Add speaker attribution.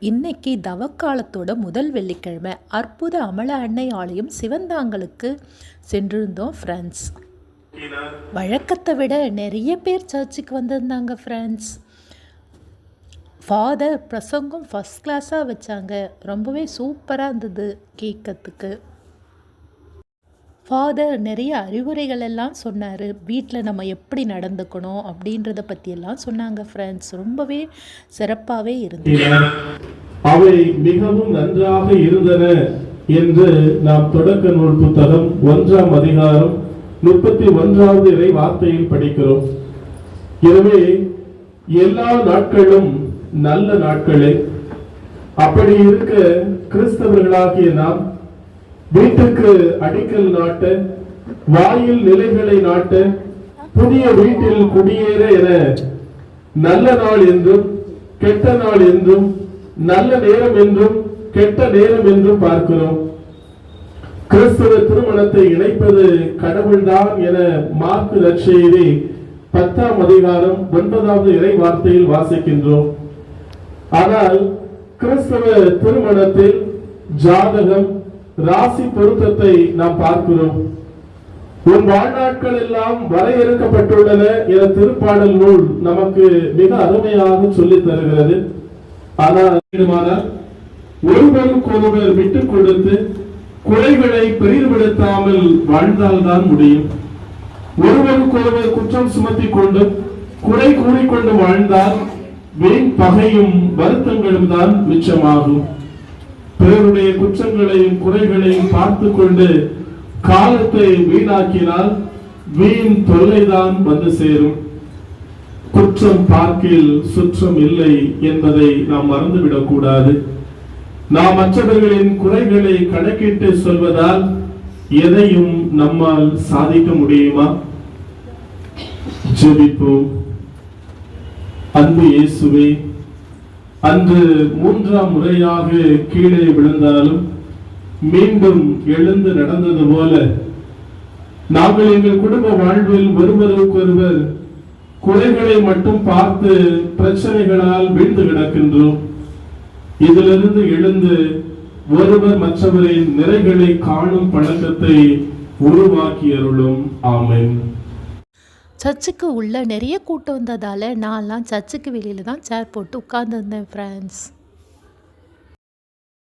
Speaker 1: இன்னைக்கு தவக்காலத்தோட முதல் வெள்ளிக்கிழமை அற்புத அமல அன்னை ஆலயம் சிவந்தாங்களுக்கு சென்றிருந்தோம் ஃப்ரெண்ட்ஸ். வழக்கத்தை விட நிறைய பேர் சர்ச்சுக்கு வந்திருந்தாங்க ஃப்ரெண்ட்ஸ். ஃபாதர் பிரசங்கம் ஃபஸ்ட் கிளாஸாக வச்சாங்க. ரொம்பவே சூப்பராக இருந்தது கேட்கறதுக்கு. ஃபாதர் நிறைய அறிவுரைகள் எல்லாம் சொன்னார். வீட்டில் நம்ம எப்படி நடந்துக்கணும் அப்படின்றத பற்றியெல்லாம் சொன்னாங்க ஃப்ரெண்ட்ஸ். ரொம்பவே சிறப்பாகவே இருந்தது.
Speaker 2: அவை மிகவும் நன்றாக இருந்தன என்று நாம் தொடக்க நூல் புத்தகம் 1ஆம் அதிகாரம் 31வது இறை வார்த்தையில் படிக்கிறோம். எனவே எல்லா நாட்களும் நல்ல நாட்களே. அப்படி இருக்க கிறிஸ்தவர்களாகிய நாம் வீட்டுக்கு அடிக்கல் நாட்ட, வாயில் நிலைகளை நாட்ட, புதிய வீட்டில் குடியேற என நல்ல நாள் என்றும் கெட்ட நாள் என்றும் நல்ல நேரம் என்றும் கெட்ட நேரம் என்றும் பார்க்கிறோம். கிறிஸ்தவ திருமணத்தை இணைப்பது கடவுள்தான் என மார்க்கு நற்செய்தி 10ஆம் அதிகாரம் 9வது இறை வார்த்தையில் வாசிக்கின்றோம். ஆனால் கிறிஸ்தவ திருமணத்தில் ஜாதகம், ராசி பொருத்தத்தை நாம் பார்க்கிறோம். உன் வாழ்நாட்கள் எல்லாம் வரையறுக்கப்பட்டுள்ளன என திருப்பாடல் நூல் நமக்கு மிக அருமையாக சொல்லித் தருகிறது. ஆனால் ஒருவருக்கொருவர் விட்டுக் கொடுத்து குறைகளை பெரிதுபடுத்தாமல் வாழ்ந்தால்தான் முடியும். ஒருவருக்கொருவர் குற்றம் சுமத்தி கொண்டு குறை கூறிக்கொண்டு வாழ்ந்தால் வீண் பகையும் வருத்தங்களும் தான் மிச்சமாகும். பிறருடைய குற்றங்களையும் குறைகளையும் பார்த்து கொண்டு காலத்தை வீணாக்கினால் வீண் தொல்லைதான் வந்து சேரும். குற்றம் பார்க்கில் சுற்றம் இல்லை என்பதை நாம் மறந்துவிடக் கூடாது. நாம் மற்றவர்களின் குறைகளை கணக்கிட்டு சொல்வதால் எதையும் நம்மால் சாதிக்க முடியுமா? ஜெபிப்போம். அன்பு இயேசுவே, அன்று 3ஆம் முறையாக கீழே விழுந்தாலும் மீண்டும் எழுந்து நடந்தது போல நாங்கள் எங்கள் குடும்ப வாழ்வில் ஒருவருக்கொருவர் குறைகளை மட்டும் பார்த்து பிரச்சனைகளால் வீழ்ந்து கிடக்கின்றோம். இதிலிருந்து எழுந்து ஒருவர் மற்றவரின் நிறைகளை காணும் பழக்கத்தை உருவாக்கியருளும். ஆமென்.
Speaker 1: சர்ச்சுக்கு உள்ள நிறைய கூட்டம் வந்ததால் நான்லாம் சர்ச்சுக்கு வெளியில் தான் சேர் போட்டு உட்கார்ந்துருந்தேன் ஃப்ரெண்ட்ஸ்.